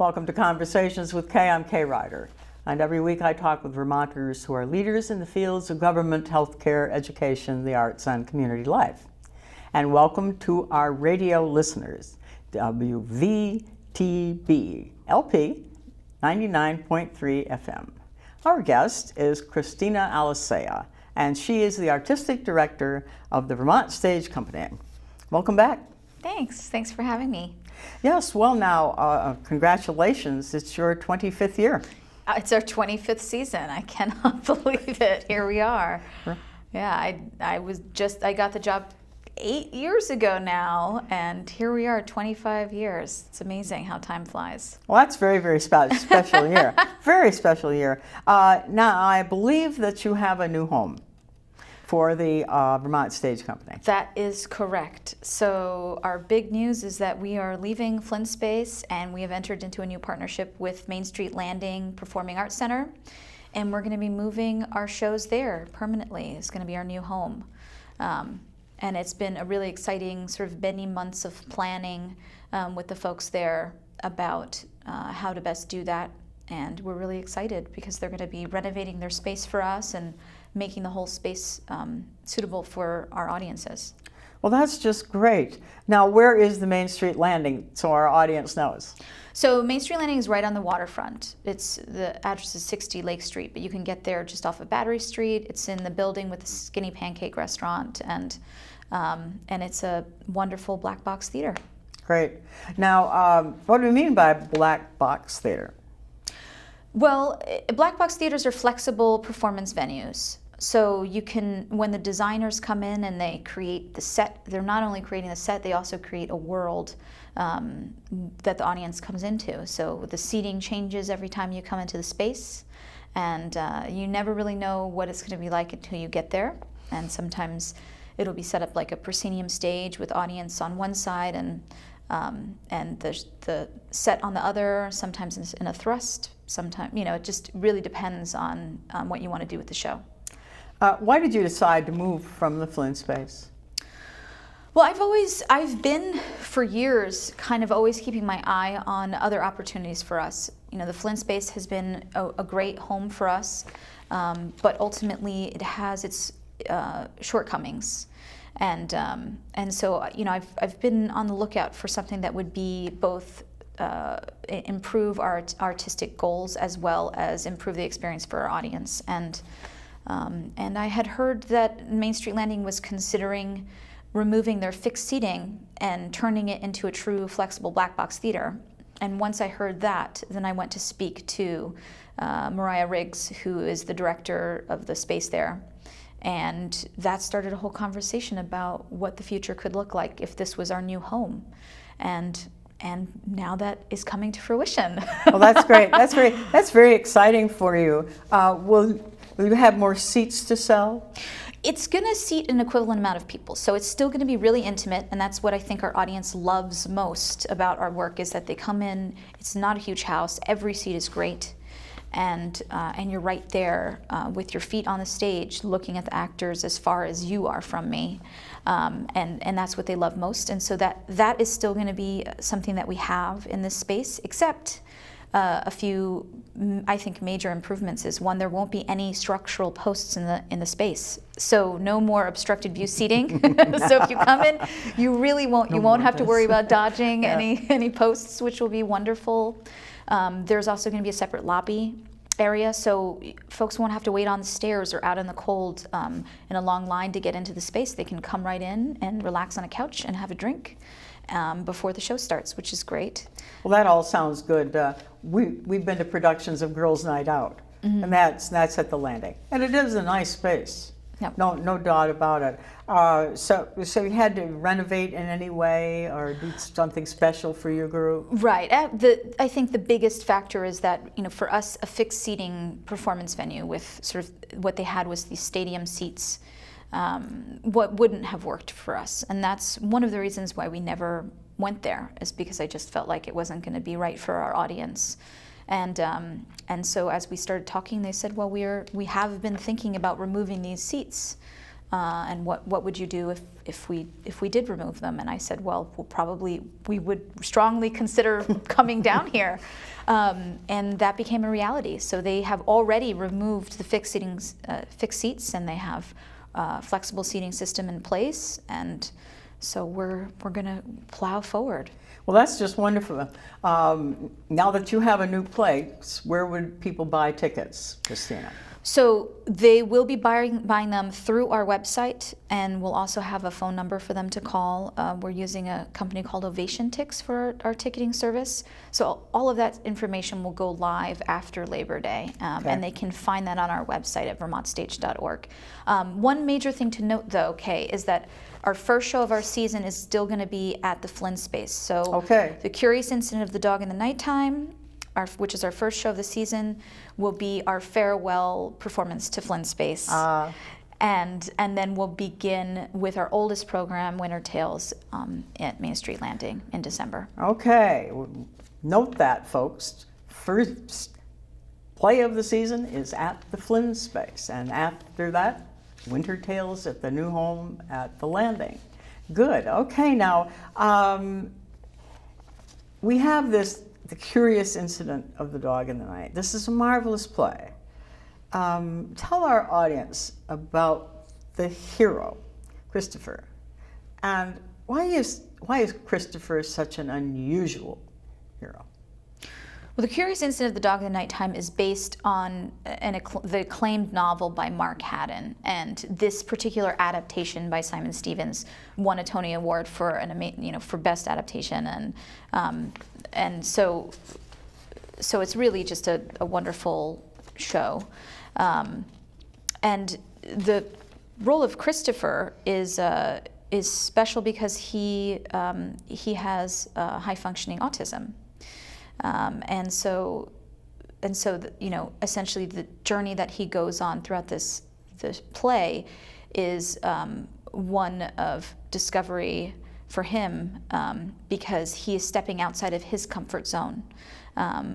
Welcome to Conversations with Kay. I'm Kay Ryder. And every week I talk with Vermonters who are leaders in the fields of government, healthcare, education, the arts, and community life. And welcome to our radio listeners, WVTB LP 99.3 FM. Our guest is Cristina Alicea, and she is the artistic director of the Vermont Stage Company. Welcome back. Thanks for having me. Yes, well now, congratulations, it's your 25th year. It's our 25th season. I cannot believe it. Here we are. Sure. Yeah, I got the job 8 years ago now, and here we are, 25 years. It's amazing how time flies. Well, that's very special year. Very special year. Now, I believe that you have a new home for the Vermont Stage Company. That is correct. So our big news is that we are leaving Flynn Space, and we have entered into a new partnership with Main Street Landing Performing Arts Center, and we're going to be moving our shows there permanently. It's going to be our new home. And it's been a really exciting sort of many months of planning with the folks there about how to best do that. And we're really excited because they're going to be renovating their space for us and making the whole space suitable for our audiences. Well, that's just great. Now, where is the Main Street Landing so our audience knows? So Main Street Landing is right on the waterfront. The address is 60 Lake Street, but you can get there just off of Battery Street. It's in the building with the Skinny Pancake Restaurant, and it's a wonderful black box theater. Great. Now, what do we mean by black box theater? Well, black box theaters are flexible performance venues. So you can, when the designers come in and they create the set, they're not only creating the set, they also create a world that the audience comes into. So the seating changes every time you come into the space, and you never really know what it's going to be like until you get there. And sometimes it'll be set up like a proscenium stage with audience on one side and the set on the other. Sometimes it's in a thrust. Sometimes, it just really depends on what you want to do with the show. Why did you decide to move from the Flynn Space? Well, I've been for years kind of always keeping my eye on other opportunities for us. The Flynn Space has been a great home for us, but ultimately it has its shortcomings. And so, I've been on the lookout for something that would be both improve our artistic goals as well as improve the experience for our audience. And I had heard that Main Street Landing was considering removing their fixed seating and turning it into a true flexible black box theater. And once I heard that, then I went to speak to Mariah Riggs, who is the director of the space there. And that started a whole conversation about what the future could look like if this was our new home. And now that is coming to fruition. Well, that's great. That's very exciting for you. Will you have more seats to sell? It's going to seat an equivalent amount of people, so it's still going to be really intimate, and that's what I think our audience loves most about our work is that they come in. It's not a huge house. Every seat is great, and you're right there with your feet on the stage, looking at the actors as far as you are from me, and that's what they love most. And so that is still going to be something that we have in this space, except a few, I think, major improvements is one, there won't be any structural posts in the space. So no more obstructed view seating. So if you come in, you really won't have to worry about dodging any posts, which will be wonderful. There's also going to be a separate lobby area, so folks won't have to wait on the stairs or out in the cold in a long line to get into the space. They can come right in and relax on a couch and have a drink before the show starts, which is great. Well, that all sounds good. We've been to productions of Girls' Night Out, mm-hmm. and that's at the Landing, and it is a nice space. Yep. No doubt about it. So you had to renovate in any way or do something special for your group? Right. I think the biggest factor is that, for us, a fixed seating performance venue with sort of what they had was these stadium seats, what wouldn't have worked for us. And that's one of the reasons why we never went there, is because I just felt like it wasn't going to be right for our audience. And so as we started talking, they said, well, we have been thinking about removing these seats. and what would you do if we did remove them? And I said, well, we would strongly consider coming down here. And that became a reality. So they have already removed the fixed seats, and they have flexible seating system in place. And so we're going to plow forward. Well, that's just wonderful. Now that you have a new place, where would people buy tickets, Cristina? So they will be buying them through our website, and we'll also have a phone number for them to call. We're using a company called Ovation Tix for our ticketing service. So all of that information will go live after Labor Day, and they can find that on our website at vermontstage.org. One major thing to note, though, Kay, is that our first show of our season is still going to be at the Flynn Space. So The Curious Incident of the Dog in the Nighttime, which is our first show of the season, will be our farewell performance to Flynn Space. And then we'll begin with our oldest program, Winter Tales, at Main Street Landing in December. Okay, note that, folks. First play of the season is at the Flynn Space, and after that, Winter Tales at the new home at the Landing. Good. Okay, now we have The Curious Incident of the Dog in the Night. This is a marvelous play. Tell our audience about the hero, Christopher, and why is Christopher such an unusual hero? Well, The Curious Incident of the Dog in the Nighttime is based on the acclaimed novel by Mark Haddon, and this particular adaptation by Simon Stevens won a Tony Award for for best adaptation, and so it's really just a wonderful show, and the role of Christopher is special because he has high functioning autism. And so essentially the journey that he goes on throughout this play is one of discovery for him, because he is stepping outside of his comfort zone,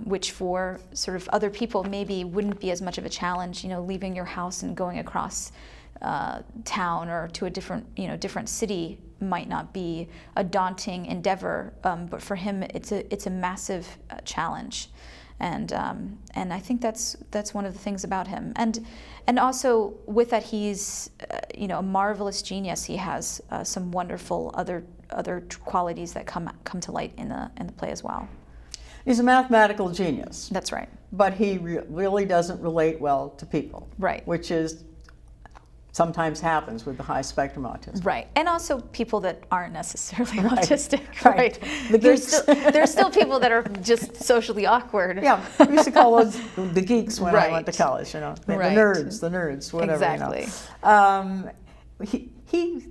which for sort of other people maybe wouldn't be as much of a challenge, leaving your house and going across town or to a different city might not be a daunting endeavor, but for him it's a massive challenge, and I think that's one of the things about him, and also with that he's a marvelous genius. He has some wonderful other qualities that come to light in the play as well. He's a mathematical genius. That's right. But he really doesn't relate well to people. Right. Which is sometimes happens with the high spectrum autism. Right, and also people that aren't necessarily autistic. Right. There's still people that are just socially awkward. Yeah, we used to call those the geeks when I went to college. The nerds, whatever. Exactly. He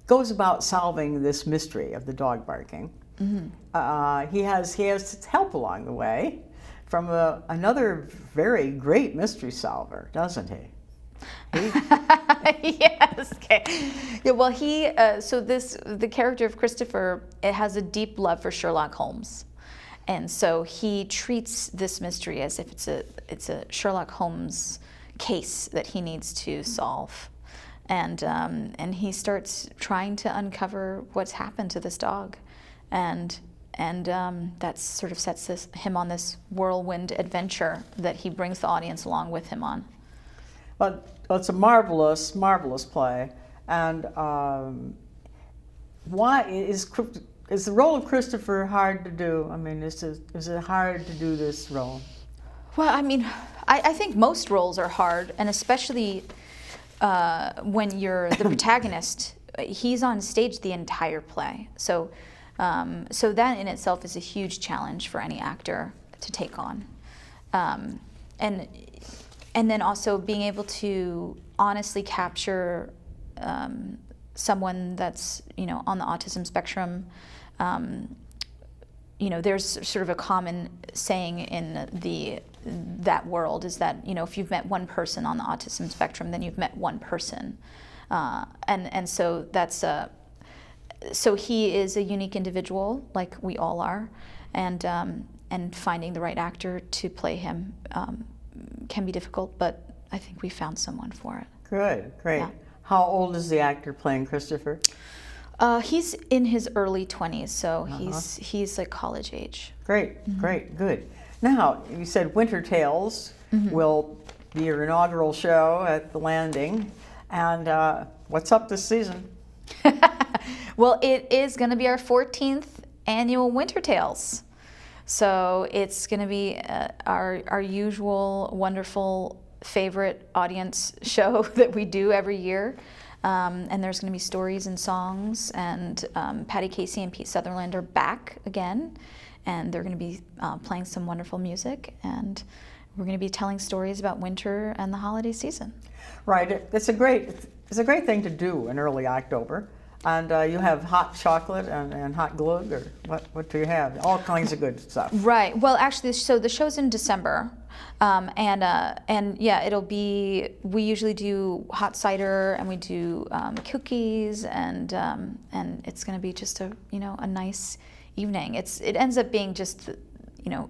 goes about solving this mystery of the dog barking. Mm-hmm. He has help along the way from another very great mystery solver, doesn't he? Yes. Okay. Yeah. Well, the character of Christopher, it has a deep love for Sherlock Holmes, and so he treats this mystery as if it's a Sherlock Holmes case that he needs to solve, and he starts trying to uncover what's happened to this dog, and that sort of sets him on this whirlwind adventure that he brings the audience along with him on. But it's a marvelous, marvelous play. And why is the role of Christopher hard to do? I mean, is it hard to do this role? Well, I mean, I think most roles are hard, and especially when you're the protagonist. He's on stage the entire play, so that in itself is a huge challenge for any actor to take on, and then also being able to honestly capture someone that's on the autism spectrum. There's sort of a common saying in that world is that if you've met one person on the autism spectrum, then you've met one person, and so that's so he is a unique individual, like we all are, and finding the right actor to play him can be difficult, but I think we found someone for it. Good, great. Yeah. How old is the actor playing Christopher? He's in his early 20s, so he's like college age. Great, great, good. Now, you said Winter Tales will be your inaugural show at the Landing. And what's up this season? Well, it is going to be our 14th annual Winter Tales. So it's going to be our usual wonderful favorite audience show that we do every year. And there's going to be stories and songs, and Patty Casey and Pete Sutherland are back again, and they're going to be playing some wonderful music, and we're going to be telling stories about winter and the holiday season. Right. It's a great thing to do in early October. And you have hot chocolate and hot glug, or what do you have? All kinds of good stuff. Right. Well, actually, so the show's in December, and yeah, it'll be. We usually do hot cider, and we do cookies, and it's going to be just a nice evening. It ends up being just.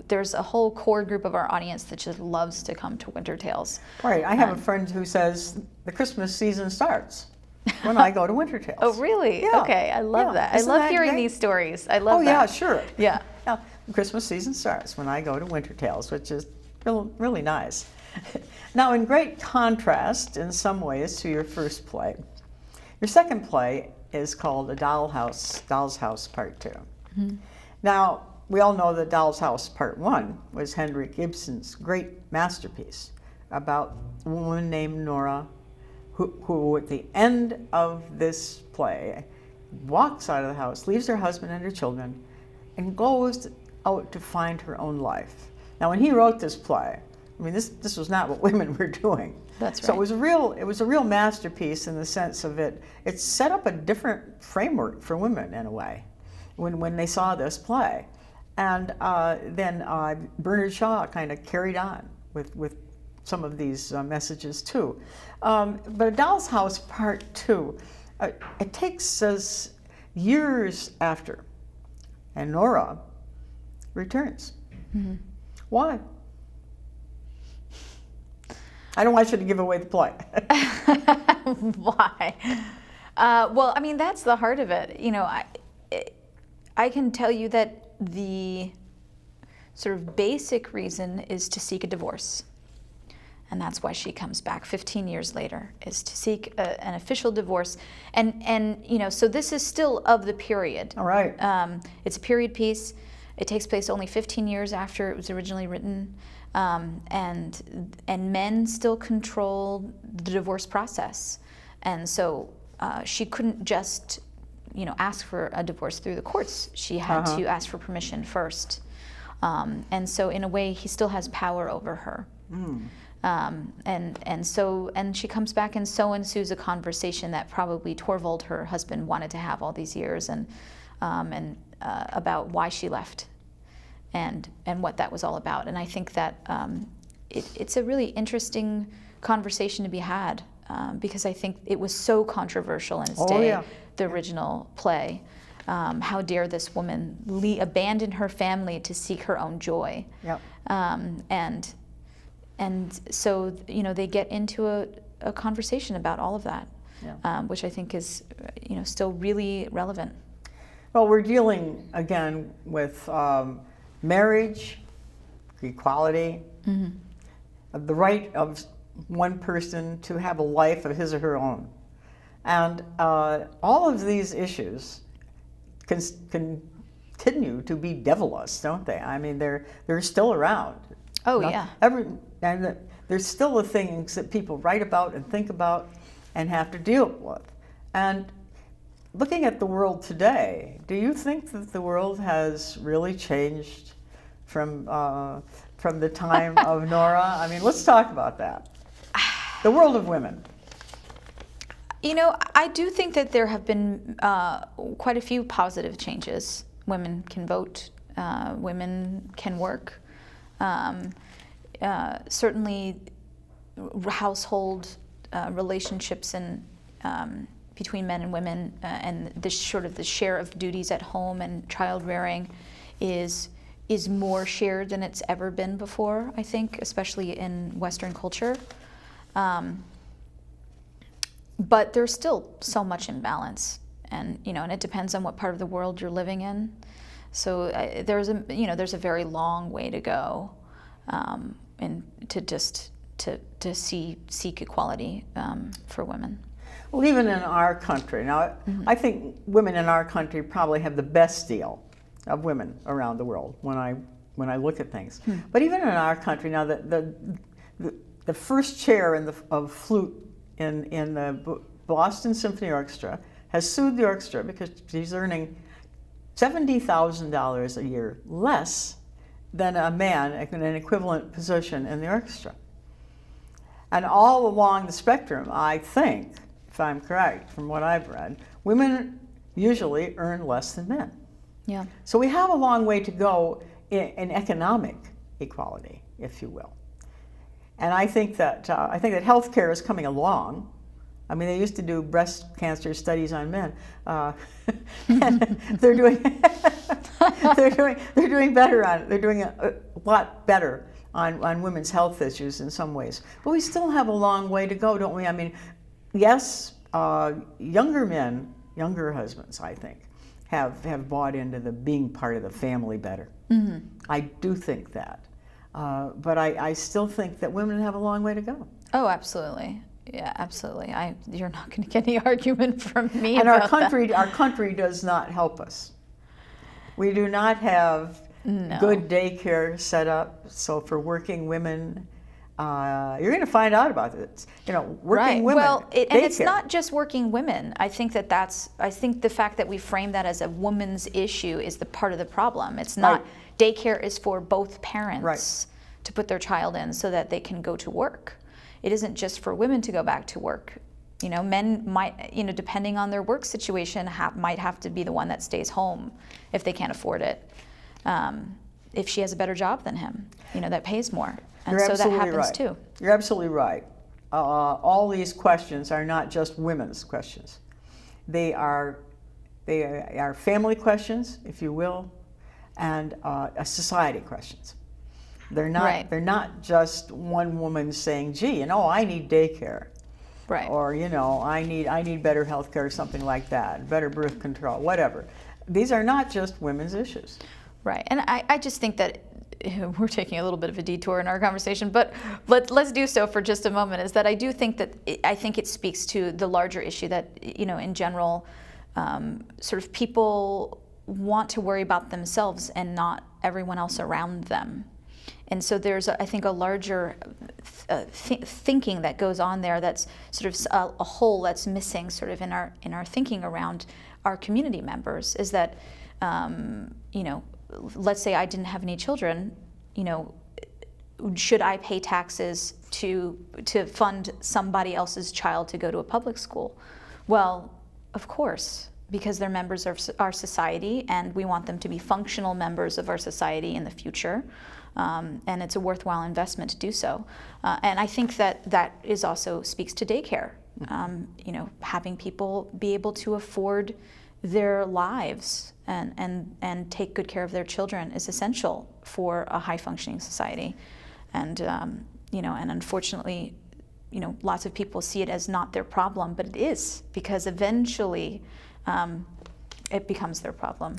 There's a whole core group of our audience that just loves to come to Winter Tales. Right. I have a friend who says the Christmas season starts when I go to Winter Tales. Oh, really? Yeah. Okay, I love that. Isn't I love that hearing great? these stories. I love that. Oh, yeah, sure. Yeah. Yeah, the Christmas season starts when I go to Winter Tales, which is really nice. Now, in great contrast, in some ways, to your first play, your second play is called Doll's House Part 2. Mm-hmm. Now, we all know that Doll's House Part 1 was Henrik Ibsen's great masterpiece about a woman named Nora who at the end of this play walks out of the house, leaves her husband and her children, and goes out to find her own life. Now, when he wrote this play, I mean, this was not what women were doing. That's right. So it was a real masterpiece in the sense of it set up a different framework for women in a way when they saw this play. And then Bernard Shaw kind of carried on with some of these messages too. But A Doll's House Part 2, it takes us years after, and Nora returns. Mm-hmm. Why? I don't want you to give away the play. Why? Well, I mean, that's the heart of it. I can tell you that the sort of basic reason is to seek a divorce. And that's why she comes back 15 years later, is to seek an official divorce. And so this is still of the period. All right. It's a period piece. It takes place only 15 years after it was originally written. And men still control the divorce process. And so she couldn't just ask for a divorce through the courts. She had to ask for permission first. And so in a way, he still has power over her. Mm. And she comes back, and so ensues a conversation that probably Torvald, her husband, wanted to have all these years, and about why she left, and what that was all about. And I think that it's a really interesting conversation to be had, because I think it was so controversial in its day. Yeah. The original play. How dare this woman abandon her family to seek her own joy? Yep. And so, they get into a conversation about all of that, which I think is, still really relevant. Well, we're dealing, again, with marriage, equality, the right of one person to have a life of his or her own. And all of these issues continue to be devilish, don't they? I mean, they're still around. Oh, yeah. And there's still the things that people write about and think about and have to deal with. And looking at the world today, do you think that the world has really changed from the time of Nora? I mean, let's talk about that. The world of women. I do think that there have been quite a few positive changes. Women can vote, women can work. Certainly, household relationships and between men and women, and the share of duties at home and child rearing is more shared than it's ever been before, I think, especially in Western culture. But there's still so much imbalance, and and it depends on what part of the world you're living in. So there's a very long way to go, and to seek equality for women. Well, even in our country now, I think women in our country probably have the best deal of women around the world when I look at things. But even in our country now, the first chair of flute in the Boston Symphony Orchestra has sued the orchestra because she's earning $70,000 a year less than a man in an equivalent position in the orchestra. And all along the spectrum, I think, if I'm correct from what I've read, women usually earn less than men. Yeah. So we have a long way to go in economic equality, if you will. And I think that healthcare is coming along. I mean, they used to do breast cancer studies on men. And they're doing better on it. They're doing a lot better on women's health issues in some ways. But we still have a long way to go, don't we? I mean, yes, younger men, younger husbands, I think, have bought into the being part of the family better. Mm-hmm. I do think that. But I still think that women have a long way to go. Oh, absolutely. Yeah, absolutely. You're not going to get any argument from me and about our country does not help us. We do not have good daycare set up. So for working women, you're going to find out about this. Working women. Well, and it's not just working women. I think I think the fact that we frame that as a woman's issue is the part of the problem. It's not. Right. Daycare is for both parents to put their child in so that they can go to work. It isn't just for women to go back to work. Men might, depending on their work situation, might have to be the one that stays home if they can't afford it. If she has a better job than him, that pays more. And so that happens too. You're absolutely right. All these questions are not just women's questions. They are family questions, if you will, and society questions. They're not just one woman saying, "Gee, I need daycare," right? Or I need better health care, or something like that, better birth control, whatever. These are not just women's issues, right? And I just think that we're taking a little bit of a detour in our conversation, but let's do so for just a moment. Is that I do think that I think it speaks to the larger issue that in general, sort of people want to worry about themselves and not everyone else around them. And so there's, I think, a larger thinking that goes on there that's sort of a hole that's missing sort of in our thinking around our community members, is that, let's say I didn't have any children, should I pay taxes to fund somebody else's child to go to a public school? Well, of course, because they're members of our society and we want them to be functional members of our society in the future. And it's a worthwhile investment to do so. And I think that is also speaks to daycare. Having people be able to afford their lives and take good care of their children is essential for a high-functioning society. And and unfortunately, lots of people see it as not their problem, but it is, because eventually it becomes their problem.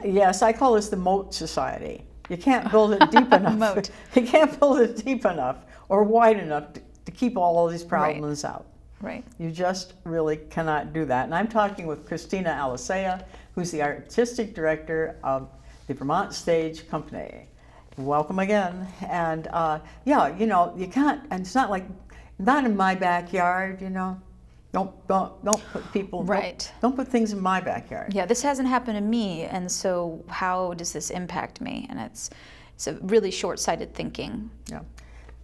Yes, I call this the moat society. You can't build it deep enough. Moat. You can't build it deep enough or wide enough to keep all of these problems out. Right. You just really cannot do that. And I'm talking with Cristina Alicea, who's the artistic director of the Vermont Stage Company. Welcome again. And you can't, and it's not like, not in my backyard, Don't put people. Right. Don't put things in my backyard. Yeah, this hasn't happened to me, and so how does this impact me? And it's a really short-sighted thinking. Yeah,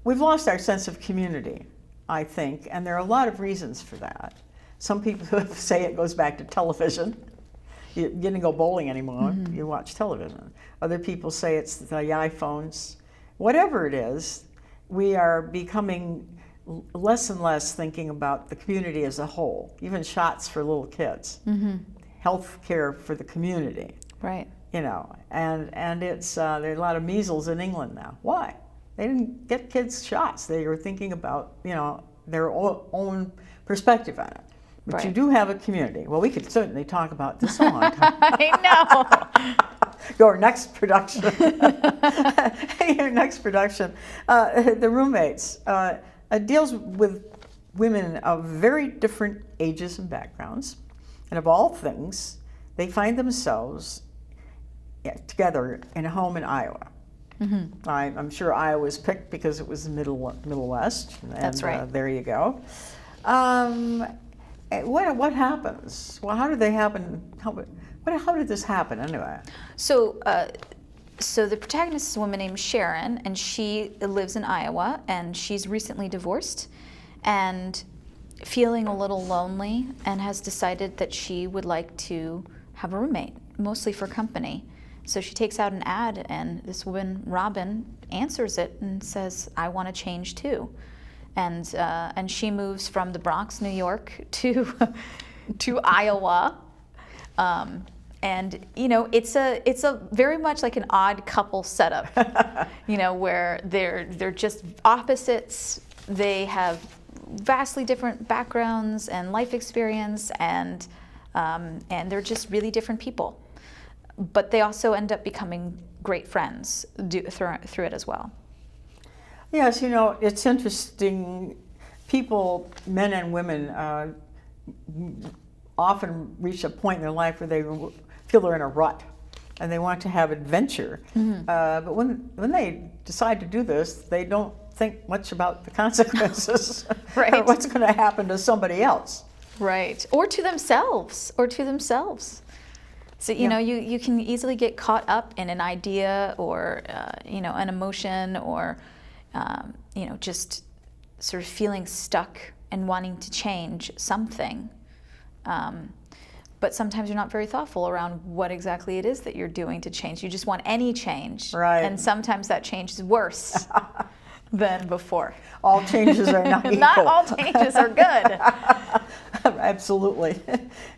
we've lost our sense of community, I think, and there are a lot of reasons for that. Some people say it goes back to television. You didn't go bowling anymore. Mm-hmm. You watch television. Other people say it's the iPhones. Whatever it is, we are becoming less and less thinking about the community as a whole, even shots for little kids, health care for the community. Right. And it's, there's a lot of measles in England now. Why? They didn't get kids shots. They were thinking about, their own perspective on it. But you do have a community. Well, we could certainly talk about this a long time. I know. Your next production. Your next production. The Roommates deals with women of very different ages and backgrounds. And of all things, they find themselves together in a home in Iowa. Mm-hmm. I'm sure Iowa was picked because it was the Middle West. And, That's right. There you go. What happens? Well, how did they happen? How did this happen anyway? So the protagonist is a woman named Sharon, and she lives in Iowa, and she's recently divorced and feeling a little lonely, and has decided that she would like to have a roommate, mostly for company. So she takes out an ad, and this woman, Robin, answers it and says, "I want to change too." And she moves from the Bronx, New York, to Iowa, and it's a very much like an Odd Couple setup, where they're just opposites. They have vastly different backgrounds and life experience, and they're just really different people. But they also end up becoming great friends through it as well. Yes, it's interesting. People, men and women, often reach a point in their life where they feel they're in a rut and they want to have adventure. Mm-hmm. But when they decide to do this, they don't think much about the consequences. Right. Or what's going to happen to somebody else. Right. Or to themselves. So, you can easily get caught up in an idea or, an emotion or, just sort of feeling stuck and wanting to change something. But sometimes you're not very thoughtful around what exactly it is that you're doing to change. You just want any change. Right. And sometimes that change is worse than before. All changes are not equal. Not all changes are good. Absolutely.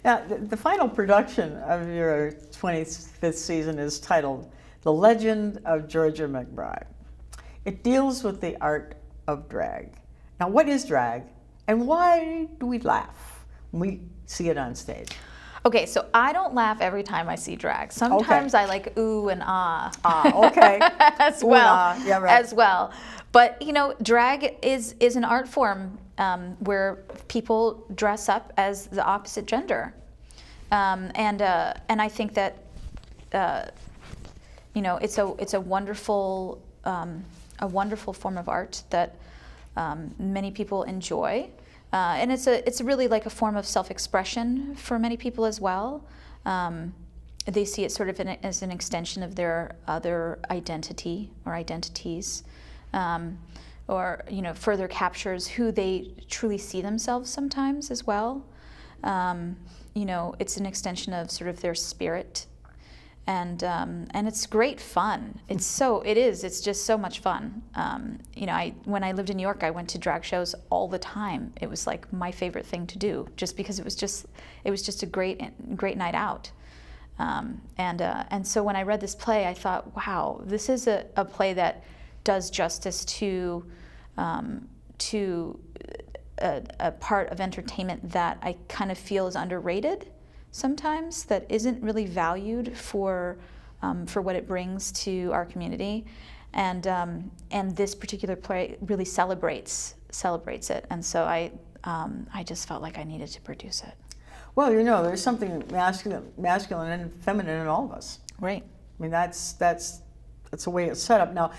Now, the final production of your 25th season is titled The Legend of Georgia McBride. It deals with the art of drag. Now, what is drag, and why do we laugh when we see it on stage? Okay, so I don't laugh every time I see drag. Sometimes I like ooh and ah. Okay. as ooh well. And ah. Yeah, right. As well. But drag is an art form where people dress up as the opposite gender, and I think that it's a wonderful form of art that many people enjoy. And it's really like a form of self-expression for many people as well. They see it sort of as an extension of their other identity or identities, or further captures who they truly see themselves sometimes as well. It's an extension of sort of their spirit, and it's great fun. It's just so much fun. When I lived in New York, I went to drag shows all the time. It was like my favorite thing to do, just because it was just a great night out. And so when I read this play, I thought, wow, this is a play that does justice to a part of entertainment that I kind of feel is underrated sometimes, that isn't really valued for what it brings to our community, and this particular play really celebrates it, and so I just felt like I needed to produce it. Well, there's something masculine and feminine in all of us. Right. I mean, that's the way it's set up. Now,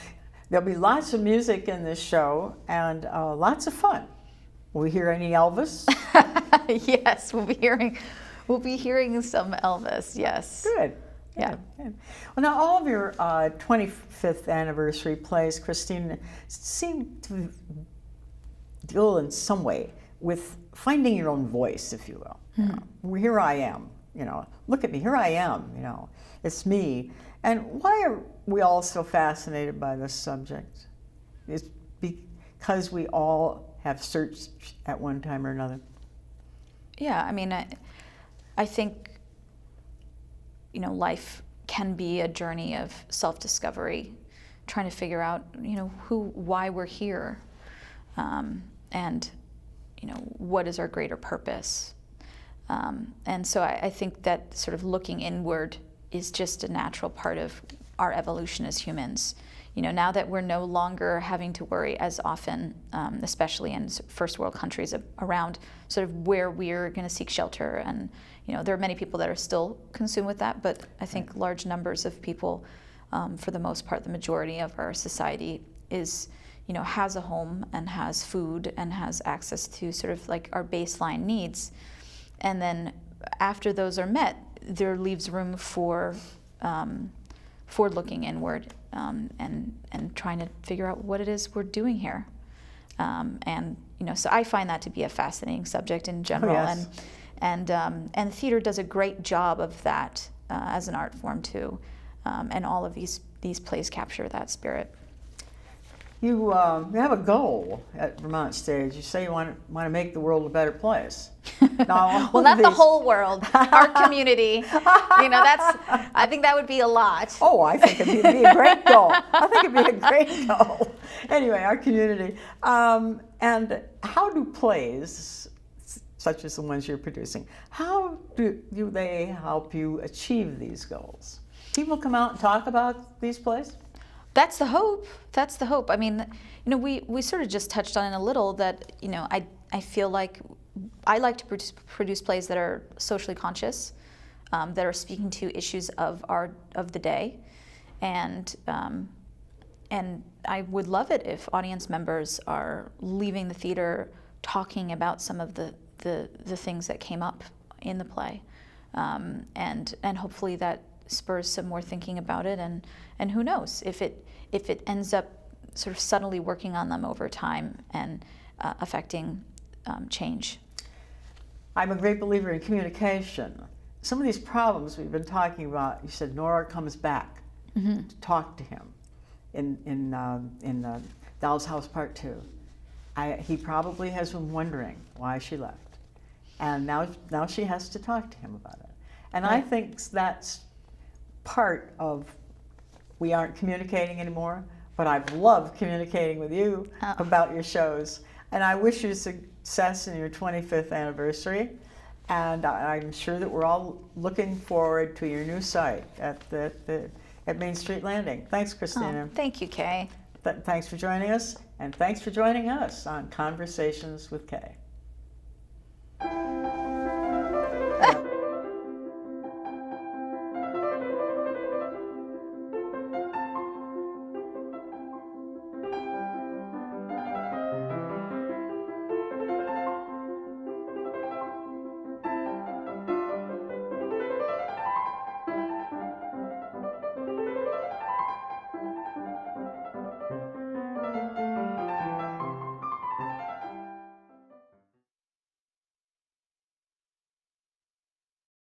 there'll be lots of music in this show and lots of fun. Will we hear any Elvis? Yes, we'll be hearing some Elvis. Yes. Good. Yeah. Good. Well, now all of your 25th anniversary plays, Cristina, seem to deal in some way with finding your own voice, if you will. Mm-hmm. Here I am. Look at me. Here I am. It's me. And why are we all so fascinated by this subject? It's because we all have searched at one time or another. Yeah, I mean, I think, life can be a journey of self-discovery, trying to figure out, why we're here, and what is our greater purpose? And so I think that sort of looking inward is just a natural part of our evolution as humans. Now that we're no longer having to worry as often, especially in first world countries, around sort of where we're going to seek shelter. And, there are many people that are still consumed with that, but I think large numbers of people, for the most part, the majority of our society is, has a home and has food and has access to sort of like our baseline needs. And then after those are met, there leaves room for looking inward and trying to figure out what it is we're doing here. So I find that to be a fascinating subject in general. Oh, yes. And theater does a great job of that as an art form too. And all of these plays capture that spirit. You have a goal at Vermont Stage. You say you want to make the world a better place. Now, well, not the whole world, our community. I think that would be a lot. Oh, I think it'd be a great goal. I think it'd be a great goal. Anyway, our community. And how do plays, such as the ones you're producing, how do they help you achieve these goals? People come out and talk about these plays? That's the hope. That's the hope. I mean, we sort of just touched on it a little that, I feel like I like to produce plays that are socially conscious, that are speaking to issues of the day, and I would love it if audience members are leaving the theater talking about some of the things that came up in the play, and hopefully that spurs some more thinking about it, and who knows if it ends up sort of subtly working on them over time and affecting change. I'm a great believer in communication. Some of these problems we've been talking about, you said Nora comes back to talk to him in Doll's House Part 2. He probably has been wondering why she left, and now she has to talk to him about it. And I think that's part of, we aren't communicating anymore, but I've loved communicating with you about your shows. And I wish you success in your 25th anniversary. And I'm sure that we're all looking forward to your new site at Main Street Landing. Thanks, Cristina. Thank you, Kay. Thanks for joining us, and thanks for joining us on Conversations with Kay.